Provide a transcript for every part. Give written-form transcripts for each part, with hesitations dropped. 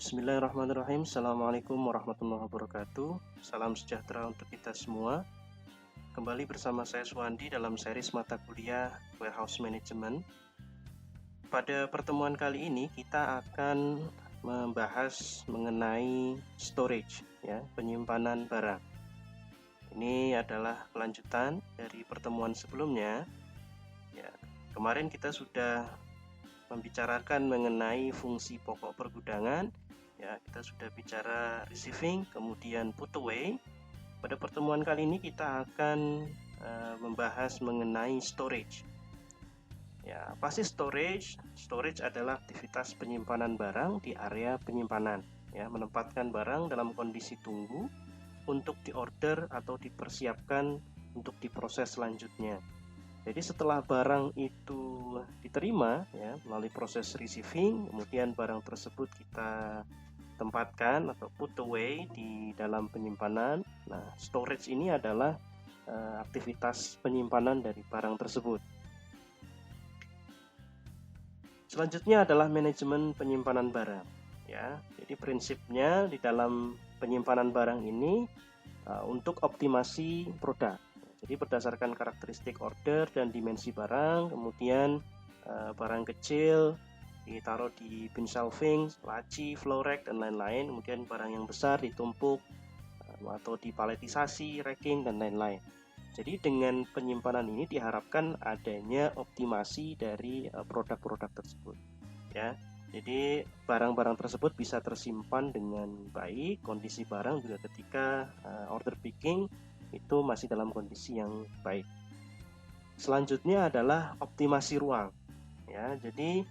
Bismillahirrahmanirrahim. Assalamualaikum warahmatullahi wabarakatuh. Salam sejahtera untuk kita semua. Kembali bersama saya Suwandi dalam series mata kuliah Warehouse Management. Pada pertemuan kali ini kita akan membahas mengenai storage, ya, penyimpanan barang. Ini adalah kelanjutan dari pertemuan sebelumnya. Ya, kemarin kita sudah membicarakan mengenai fungsi pokok pergudangan. Ya, kita sudah bicara receiving, kemudian put away. Pada pertemuan kali ini kita akan membahas mengenai storage. Ya, pasti storage. Storage adalah aktivitas penyimpanan barang di area penyimpanan. Ya, menempatkan barang dalam kondisi tunggu untuk diorder atau dipersiapkan untuk diproses selanjutnya. Jadi setelah barang itu diterima, ya, melalui proses receiving, kemudian barang tersebut kita tempatkan atau put away di dalam penyimpanan. Nah, storage ini adalah aktivitas penyimpanan dari barang tersebut. Selanjutnya adalah manajemen penyimpanan barang. Ya, jadi prinsipnya di dalam penyimpanan barang ini untuk optimasi produk. Jadi berdasarkan karakteristik order dan dimensi barang, kemudian barang kecil ditaruh di bin shelving, laci, flow rack, dan lain-lain. Kemudian barang yang besar ditumpuk atau dipaletisasi, racking, dan lain-lain. Jadi dengan penyimpanan ini diharapkan adanya optimasi dari produk-produk tersebut. Ya, jadi barang-barang tersebut bisa tersimpan dengan baik. Kondisi barang juga ketika order picking itu masih dalam kondisi yang baik. Selanjutnya adalah optimasi ruang. Ya, jadi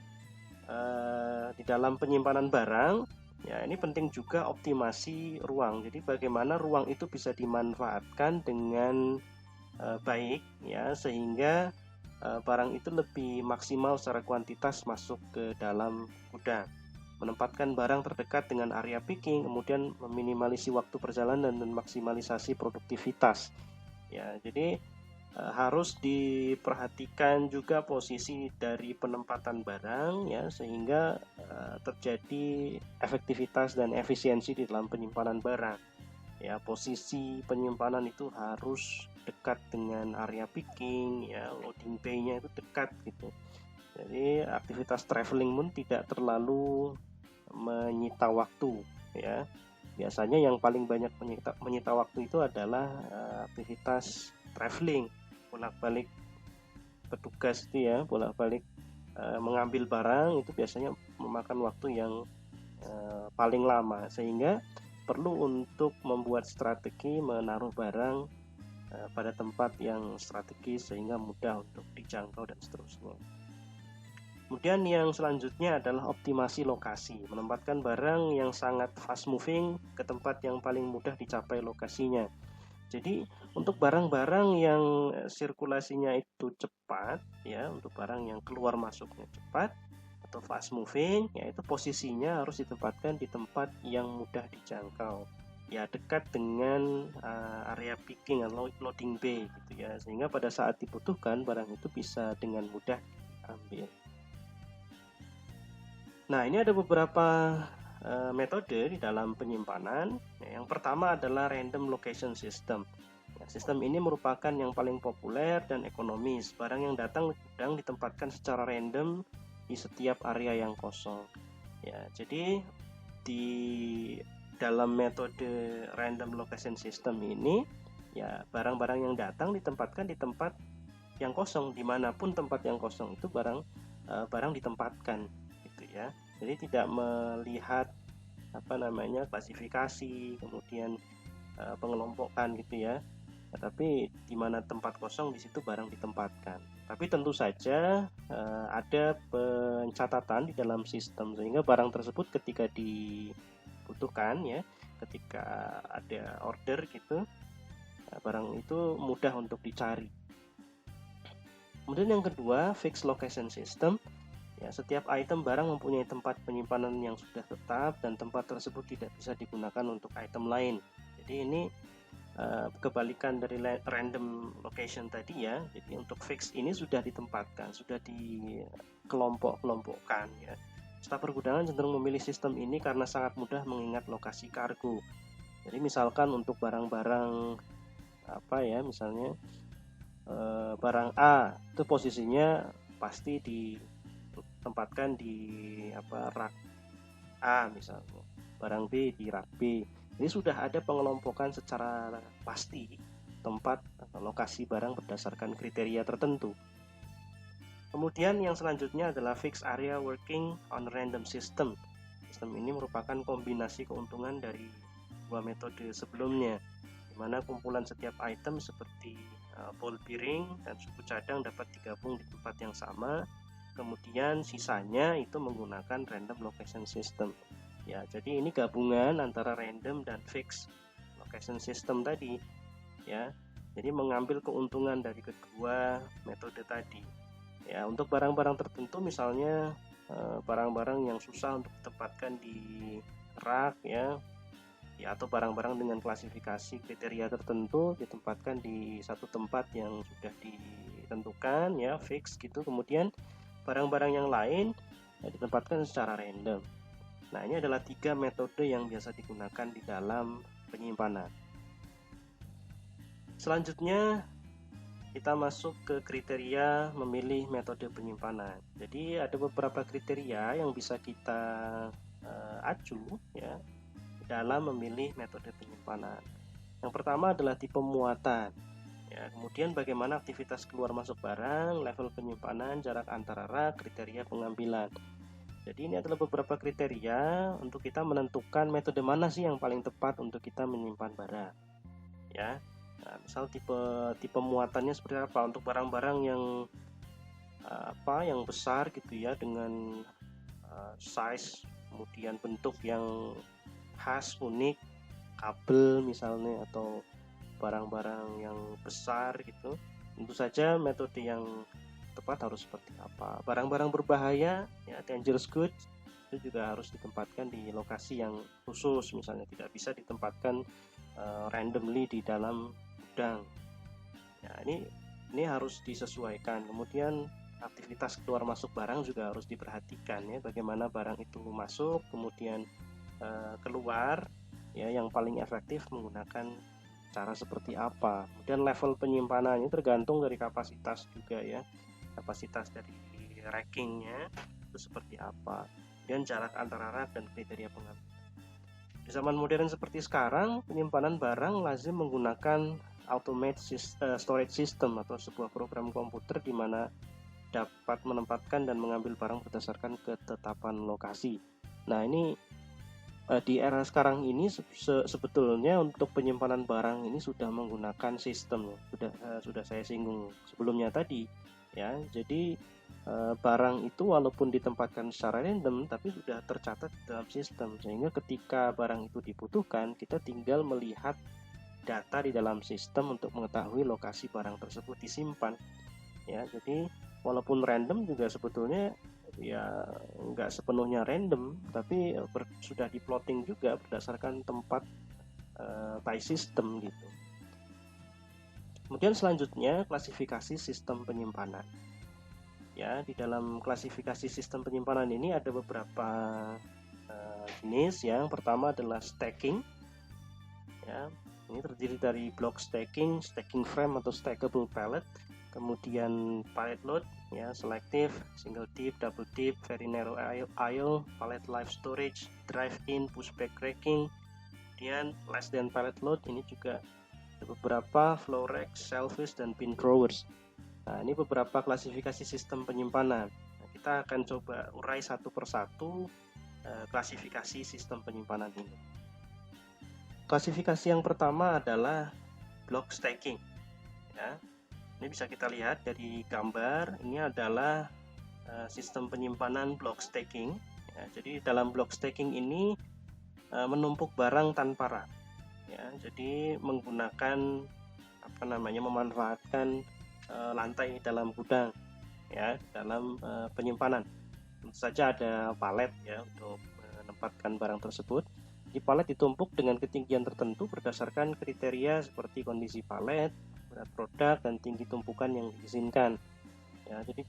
di dalam penyimpanan barang, ya, ini penting juga optimasi ruang. Jadi bagaimana ruang itu bisa dimanfaatkan dengan baik, ya, sehingga barang itu lebih maksimal secara kuantitas masuk ke dalam gudang. Menempatkan barang terdekat dengan area picking, kemudian meminimalisasi waktu perjalanan dan maksimalisasi produktivitas. Ya, jadi harus diperhatikan juga posisi dari penempatan barang, ya, sehingga terjadi efektivitas dan efisiensi di dalam penyimpanan barang. Ya, posisi penyimpanan itu harus dekat dengan area picking, ya, loading bay-nya itu dekat gitu. Jadi aktivitas traveling pun tidak terlalu menyita waktu, ya. Biasanya yang paling banyak menyita waktu itu adalah aktivitas traveling, bolak-balik petugas itu, ya, bolak-balik mengambil barang itu biasanya memakan waktu yang paling lama, sehingga perlu untuk membuat strategi menaruh barang pada tempat yang strategis sehingga mudah untuk dijangkau dan seterusnya. Kemudian yang selanjutnya adalah optimasi lokasi, menempatkan barang yang sangat fast moving ke tempat yang paling mudah dicapai lokasinya. Jadi untuk barang-barang yang sirkulasinya itu cepat, ya, untuk barang yang keluar masuknya cepat atau fast moving, yaitu posisinya harus ditempatkan di tempat yang mudah dijangkau, ya, dekat dengan area picking atau loading bay gitu, ya, sehingga pada saat dibutuhkan barang itu bisa dengan mudah diambil. Nah, ini ada beberapa metode di dalam penyimpanan. Yang pertama adalah random location system. Ya, sistem ini merupakan yang paling populer dan ekonomis. Barang yang datang ke gudang ditempatkan secara random di setiap area yang kosong. Ya, jadi di dalam metode random location system ini, ya, barang-barang yang datang ditempatkan di tempat yang kosong, dimanapun tempat yang kosong itu barang ditempatkan. Ya, jadi tidak melihat klasifikasi, kemudian pengelompokan gitu, ya, tapi di mana tempat kosong di situ barang ditempatkan. Tapi tentu saja ada pencatatan di dalam sistem sehingga barang tersebut ketika dibutuhkan, ya, ketika ada order gitu, barang itu mudah untuk dicari. Kemudian yang kedua, fixed location system. Ya, setiap item barang mempunyai tempat penyimpanan yang sudah tetap dan tempat tersebut tidak bisa digunakan untuk item lain. Jadi ini kebalikan dari random location tadi, ya. Jadi untuk fix ini sudah ditempatkan, sudah dikelompok-kelompokkan, ya, Staf pergudangan cenderung memilih sistem ini karena sangat mudah mengingat lokasi kargo. Jadi misalkan untuk barang-barang misalnya barang A itu posisinya pasti ditempatkan di rak A misalnya, barang B di rak B. Ini sudah ada pengelompokan secara pasti tempat atau lokasi barang berdasarkan kriteria tertentu. Kemudian yang selanjutnya adalah fixed area working on random system. Sistem ini merupakan kombinasi keuntungan dari dua metode sebelumnya, di mana kumpulan setiap item seperti ball bearing dan suku cadang dapat digabung di tempat yang sama. Kemudian sisanya itu menggunakan random location system. Ya, jadi ini gabungan antara random dan fixed location system tadi. Ya, jadi mengambil keuntungan dari kedua metode tadi. Ya, untuk barang-barang tertentu misalnya barang-barang yang susah untuk ditempatkan di rak ya atau barang-barang dengan klasifikasi kriteria tertentu ditempatkan di satu tempat yang sudah ditentukan ya, fix gitu. Kemudian barang-barang yang lain ditempatkan secara random. Nah, ini adalah 3 metode yang biasa digunakan di dalam penyimpanan. Selanjutnya kita masuk ke kriteria memilih metode penyimpanan. Jadi ada beberapa kriteria yang bisa kita acu ya dalam memilih metode penyimpanan. Yang pertama adalah tipe muatan. Ya, kemudian bagaimana aktivitas keluar masuk barang, level penyimpanan, jarak antara rak, kriteria pengambilan. Jadi ini adalah beberapa kriteria untuk kita menentukan metode mana sih yang paling tepat untuk kita menyimpan barang. Ya. Nah, misal tipe muatannya seperti apa untuk barang-barang yang yang besar gitu ya, dengan size kemudian bentuk yang khas unik, kabel misalnya, atau barang-barang yang besar gitu. Tentu saja metode yang tepat harus seperti apa. Barang-barang berbahaya ya, dangerous goods, itu juga harus ditempatkan di lokasi yang khusus, misalnya tidak bisa ditempatkan randomly di dalam gudang. Ya, ini harus disesuaikan. Kemudian aktivitas keluar masuk barang juga harus diperhatikan ya, bagaimana barang itu masuk kemudian keluar ya, yang paling efektif menggunakan cara seperti apa. Kemudian level penyimpanan ini tergantung dari kapasitas juga ya, kapasitas dari rackingnya itu seperti apa, dan jarak antara rak dan kriteria pengambilan. Di zaman modern seperti sekarang, penyimpanan barang lazim menggunakan automated storage system atau sebuah program komputer di mana dapat menempatkan dan mengambil barang berdasarkan ketetapan lokasi. Nah, ini di era sekarang ini sebetulnya untuk penyimpanan barang ini sudah menggunakan sistem, sudah saya singgung sebelumnya tadi ya. Jadi barang itu walaupun ditempatkan secara random tapi sudah tercatat dalam sistem, sehingga ketika barang itu dibutuhkan kita tinggal melihat data di dalam sistem untuk mengetahui lokasi barang tersebut disimpan ya. Jadi walaupun random juga sebetulnya ya nggak sepenuhnya random, tapi sudah diplotting juga berdasarkan tempat by system gitu. Kemudian selanjutnya klasifikasi sistem penyimpanan. Ya, di dalam klasifikasi sistem penyimpanan ini ada beberapa jenis. Yang pertama adalah stacking. Ya, ini terdiri dari block stacking, stacking frame atau stackable pallet, kemudian pallet load, ya, selective, single tip, double tip, very narrow aisle, pallet life storage, drive-in, pushback racking. Kemudian less than pallet load, ini juga ada beberapa flow rack, shelfish, dan bin drawers. Nah, ini beberapa klasifikasi sistem penyimpanan. Nah, kita akan coba urai satu persatu klasifikasi sistem penyimpanan ini. Klasifikasi yang pertama adalah block stacking. Ya, ini bisa kita lihat dari gambar. Ini adalah sistem penyimpanan block stacking. Ya, jadi dalam block stacking ini menumpuk barang tanpa rak. Ya, jadi menggunakan memanfaatkan lantai dalam gudang ya, dalam penyimpanan. Tentu saja ada palet ya untuk menempatkan barang tersebut. Di palet ditumpuk dengan ketinggian tertentu berdasarkan kriteria seperti kondisi palet, berat produk, dan tinggi tumpukan yang diizinkan. Ya, jadi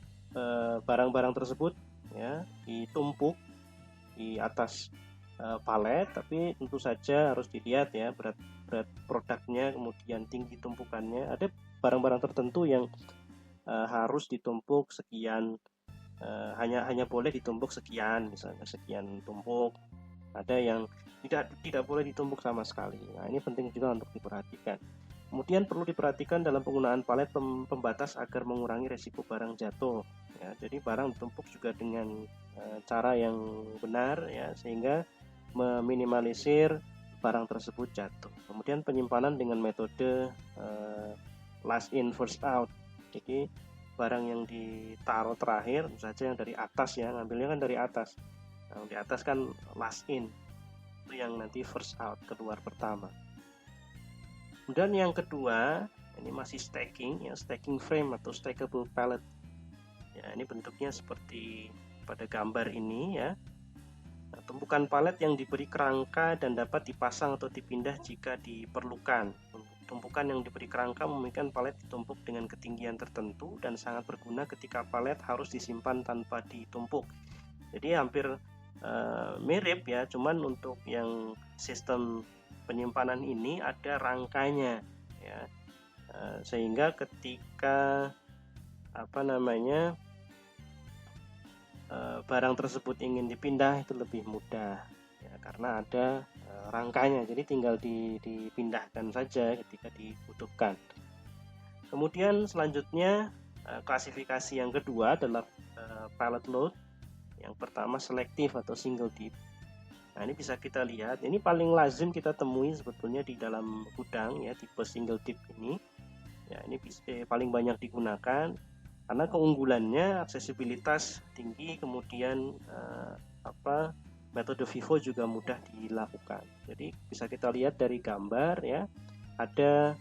barang-barang tersebut ya ditumpuk di atas palet, tapi tentu saja harus dilihat ya berat produknya, kemudian tinggi tumpukannya. Ada barang-barang tertentu yang harus ditumpuk sekian, hanya boleh ditumpuk sekian, misalnya sekian tumpuk. Ada yang tidak boleh ditumpuk sama sekali. Nah, ini penting juga untuk diperhatikan. Kemudian perlu diperhatikan dalam penggunaan palet pembatas agar mengurangi resiko barang jatuh. Ya, jadi barang ditumpuk juga dengan cara yang benar ya, sehingga meminimalisir barang tersebut jatuh. Kemudian penyimpanan dengan metode last in first out. Jadi barang yang ditaruh terakhir, saja yang dari atas ya, ngambilnya kan dari atas. Nah, di atas kan last in, itu yang nanti first out, keluar pertama. Kemudian yang kedua, ini masih stacking ya, stacking frame atau stackable pallet. Ya, ini bentuknya seperti pada gambar ini ya. Nah, tumpukan palet yang diberi kerangka dan dapat dipasang atau dipindah jika diperlukan. Tumpukan yang diberi kerangka memungkinkan palet ditumpuk dengan ketinggian tertentu dan sangat berguna ketika palet harus disimpan tanpa ditumpuk. Jadi hampir mirip ya, cuman untuk yang sistem penyimpanan ini ada rangkanya ya, sehingga ketika barang tersebut ingin dipindah itu lebih mudah ya, karena ada rangkanya, jadi tinggal dipindahkan saja ketika dibutuhkan. Kemudian selanjutnya klasifikasi yang kedua adalah pallet load. Yang pertama selektif atau single dip. Nah, ini bisa kita lihat, ini paling lazim kita temui sebetulnya di dalam gudang ya, tipe single dip ini. Ya, ini paling banyak digunakan karena keunggulannya aksesibilitas tinggi, kemudian metode FIFO juga mudah dilakukan. Jadi bisa kita lihat dari gambar ya, ada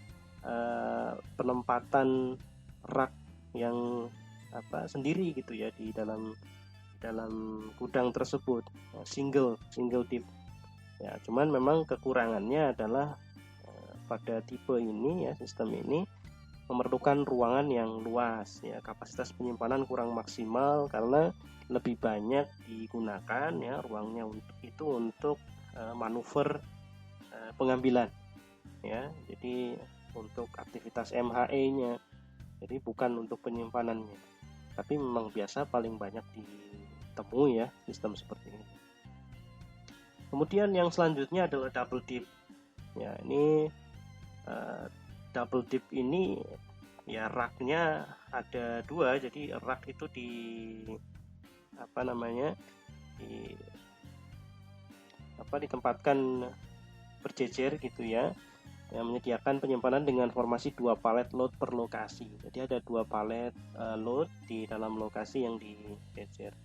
penempatan rak yang sendiri gitu ya di dalam gudang tersebut, single dip ya. Cuman memang kekurangannya adalah pada tipe ini ya, sistem ini memerlukan ruangan yang luas ya, kapasitas penyimpanan kurang maksimal karena lebih banyak digunakan ya ruangnya untuk manuver pengambilan ya, jadi untuk aktivitas MHE-nya, jadi bukan untuk penyimpanannya, tapi memang biasa paling banyak ditemui ya sistem seperti ini. Kemudian yang selanjutnya adalah double dip ya. Ini double dip ini ya, raknya ada dua, jadi rak itu ditempatkan berjejer gitu ya, yang menyediakan penyimpanan dengan formasi 2 palet load per lokasi. Jadi ada 2 palet load di dalam lokasi yang dijejer.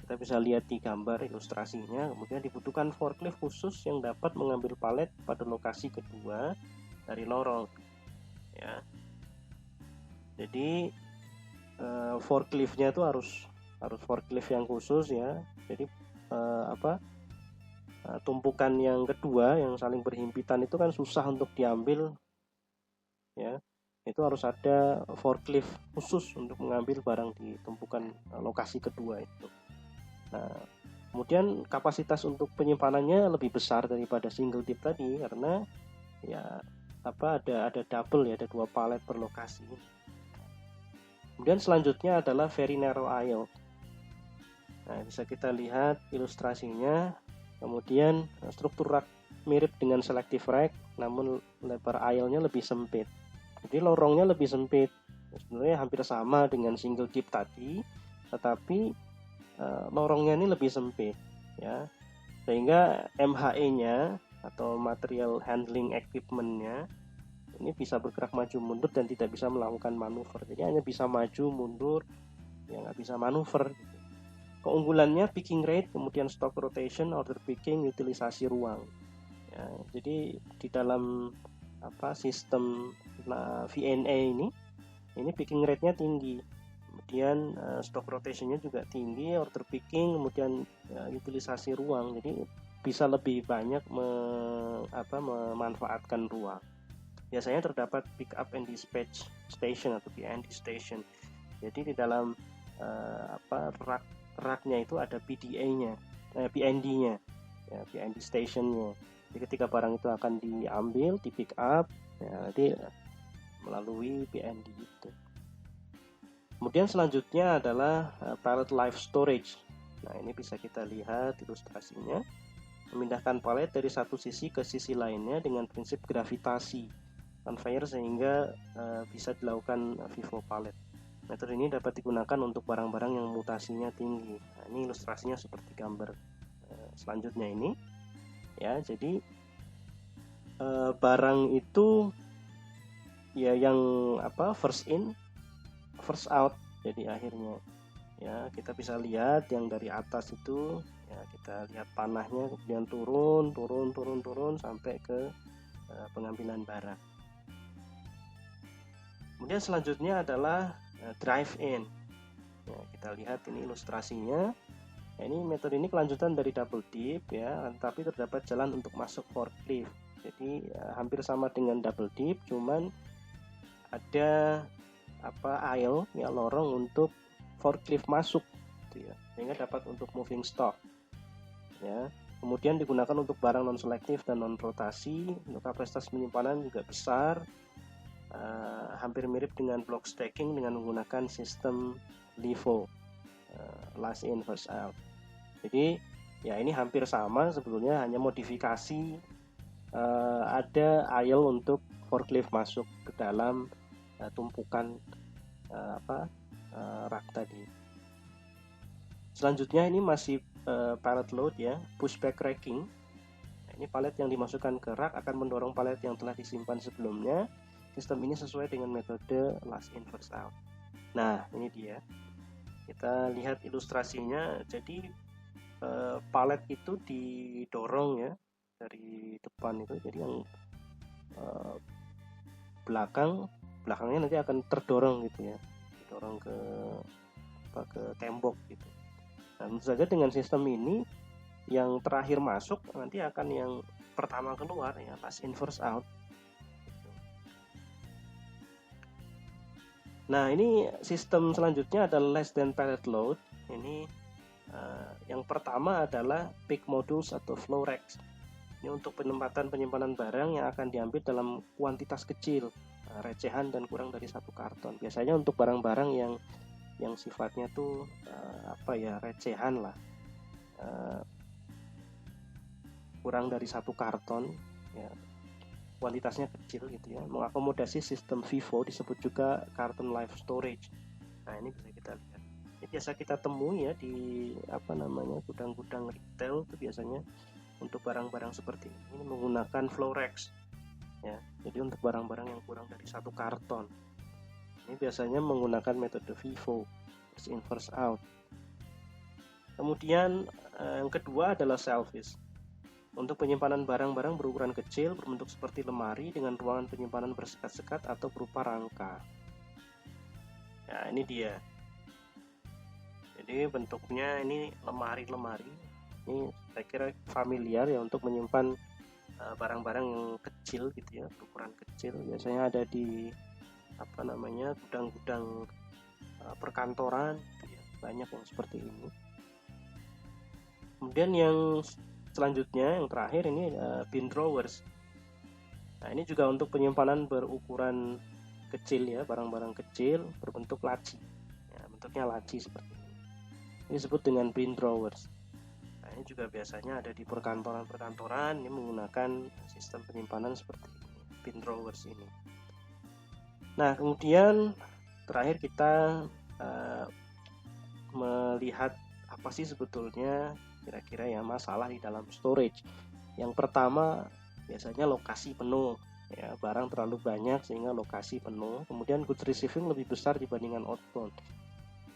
Kita bisa lihat di gambar ilustrasinya. Kemudian dibutuhkan forklift khusus yang dapat mengambil palet pada lokasi kedua dari lorong ya. Jadi forkliftnya itu harus forklift yang khusus ya. Jadi tumpukan yang kedua yang saling berhimpitan itu kan susah untuk diambil ya. Itu harus ada forklift khusus untuk mengambil barang di tumpukan lokasi kedua itu. Nah, kemudian kapasitas untuk penyimpanannya lebih besar daripada single dip tadi karena ya ada double ya, ada 2 palet per lokasi. Kemudian selanjutnya adalah very narrow aisle. Nah, bisa kita lihat ilustrasinya. Kemudian struktur rak mirip dengan selective rack, namun lebar aisle-nya lebih sempit. Jadi lorongnya lebih sempit. Sebenarnya hampir sama dengan single dip tadi, tetapi lorongnya ini lebih sempit ya. Sehingga MHE-nya atau material handling equipment-nya ini bisa bergerak maju mundur dan tidak bisa melakukan manuver. Jadi hanya bisa maju mundur, ya nggak bisa manuver. Keunggulannya picking rate, kemudian stock rotation, order picking, utilisasi ruang. Ya, jadi di dalam sistem VNA ini picking rate-nya tinggi, kemudian stock rotation-nya juga tinggi, order picking, kemudian utilisasi ruang. Jadi bisa lebih banyak memanfaatkan ruang. Biasanya terdapat pick up and dispatch station atau PND station. Jadi di dalam raknya itu ada PDA-nya. PND-nya, ya, PND stationnya. Jadi ketika barang itu akan diambil, di pick up, ya, nanti melalui PND itu. Kemudian selanjutnya adalah pallet life storage. Nah, ini bisa kita lihat ilustrasinya. Memindahkan palet dari satu sisi ke sisi lainnya dengan prinsip gravitasi conveyor sehingga bisa dilakukan FIFO pallet. Metode ini dapat digunakan untuk barang-barang yang mutasinya tinggi. Nah, ini ilustrasinya seperti gambar selanjutnya ini. Ya, jadi barang itu ya yang first in first out. Jadi akhirnya ya kita bisa lihat yang dari atas itu ya, kita lihat panahnya kemudian turun sampai ke pengambilan barang. Kemudian selanjutnya adalah drive in. Ya, kita lihat ini ilustrasinya. Nah, ini metode ini kelanjutan dari double dip ya, tapi terdapat jalan untuk masuk forklift. Jadi hampir sama dengan double dip, cuman ada aisle ya, lorong untuk forklift masuk gitu ya, sehingga dapat untuk moving stock ya. Kemudian digunakan untuk barang non selektif dan non rotasi. Untuk kapasitas penyimpanan juga besar, hampir mirip dengan block stacking dengan menggunakan sistem LIFO, last in first out. Jadi ya ini hampir sama sebetulnya, hanya modifikasi ada aisle untuk forklift masuk ke dalam tumpukan rak tadi. Selanjutnya ini masih pallet load ya, pushback racking. Nah, ini palet yang dimasukkan ke rak akan mendorong palet yang telah disimpan sebelumnya. Sistem ini sesuai dengan metode last in first out. Nah, ini dia. Kita lihat ilustrasinya. Jadi palet itu didorong ya dari depan itu. Jadi yang belakangnya nanti akan terdorong gitu ya, didorong ke tembok gitu. Nah, tentu saja dengan sistem ini yang terakhir masuk nanti akan yang pertama keluar ya, last in first out. Nah, ini sistem selanjutnya adalah less than pallet load. Ini yang pertama adalah pick modules atau flow racks. Ini untuk penyimpanan barang yang akan diambil dalam kuantitas kecil, recehan dan kurang dari 1 karton. Biasanya untuk barang-barang yang sifatnya tuh recehan lah, kurang dari 1 karton ya, kuantitasnya kecil gitu ya, mengakomodasi sistem FIFO, disebut juga carton life storage. Nah, ini bisa kita lihat, ini biasa kita temui ya di gudang-gudang retail itu biasanya untuk barang-barang seperti ini menggunakan flow racks ya. Jadi untuk barang-barang yang kurang dari 1 karton ini biasanya menggunakan metode FIFO, first in first out. Kemudian yang kedua adalah selfish. Untuk penyimpanan barang-barang berukuran kecil berbentuk seperti lemari dengan ruangan penyimpanan bersekat-sekat atau berupa rangka. Nah, ini dia. Jadi bentuknya ini lemari-lemari. Ini saya kira familiar ya untuk menyimpan barang-barang yang kecil gitu ya, berukuran kecil. Biasanya ada di gudang-gudang perkantoran gitu ya. Banyak yang seperti ini. Kemudian yang selanjutnya, yang terakhir ini bin drawers. Nah, ini juga untuk penyimpanan berukuran kecil ya, barang-barang kecil berbentuk laci. Ya, bentuknya laci seperti ini. Ini disebut dengan bin drawers. Nah, ini juga biasanya ada di perkantoran-perkantoran, ini menggunakan sistem penyimpanan seperti ini, bin drawers ini. Nah, kemudian terakhir kita melihat apa sih sebetulnya kira-kira ya masalah di dalam storage. Yang pertama biasanya lokasi penuh ya, barang terlalu banyak sehingga lokasi penuh. Kemudian goods receiving lebih besar dibandingkan outbound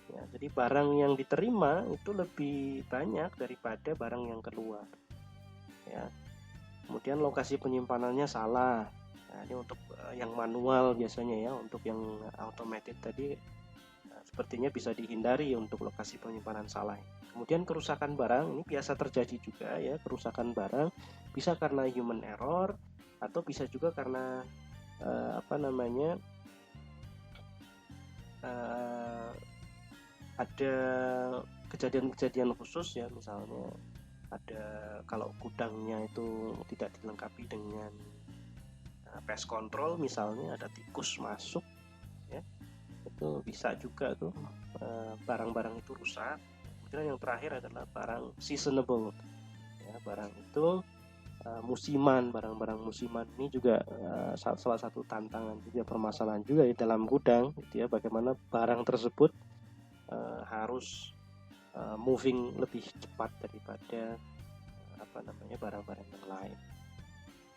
ya, jadi barang yang diterima itu lebih banyak daripada barang yang keluar ya. Kemudian lokasi penyimpanannya salah. Nah, ini untuk yang manual biasanya ya. Untuk yang automated tadi sepertinya bisa dihindari untuk lokasi penyimpanan salah. Kemudian kerusakan barang ini biasa terjadi juga ya. Kerusakan barang bisa karena human error atau bisa juga karena ada kejadian-kejadian khusus ya, misalnya ada kalau gudangnya itu tidak dilengkapi dengan pest control, misalnya ada tikus masuk, ya, itu bisa juga tuh barang-barang itu rusak. Kemudian yang terakhir adalah barang seasonable, ya, barang itu musiman. Barang-barang musiman ini juga salah satu tantangan juga, permasalahan juga di dalam gudang, gitu ya, bagaimana barang tersebut harus moving lebih cepat daripada barang-barang yang lain.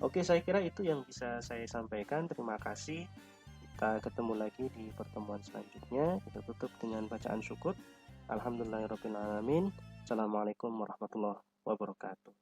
Oke, saya kira itu yang bisa saya sampaikan. Terima kasih. Kita ketemu lagi di pertemuan selanjutnya. Kita tutup dengan bacaan syukur. Alhamdulillahirabbil alamin. Assalamualaikum warahmatullahi wabarakatuh.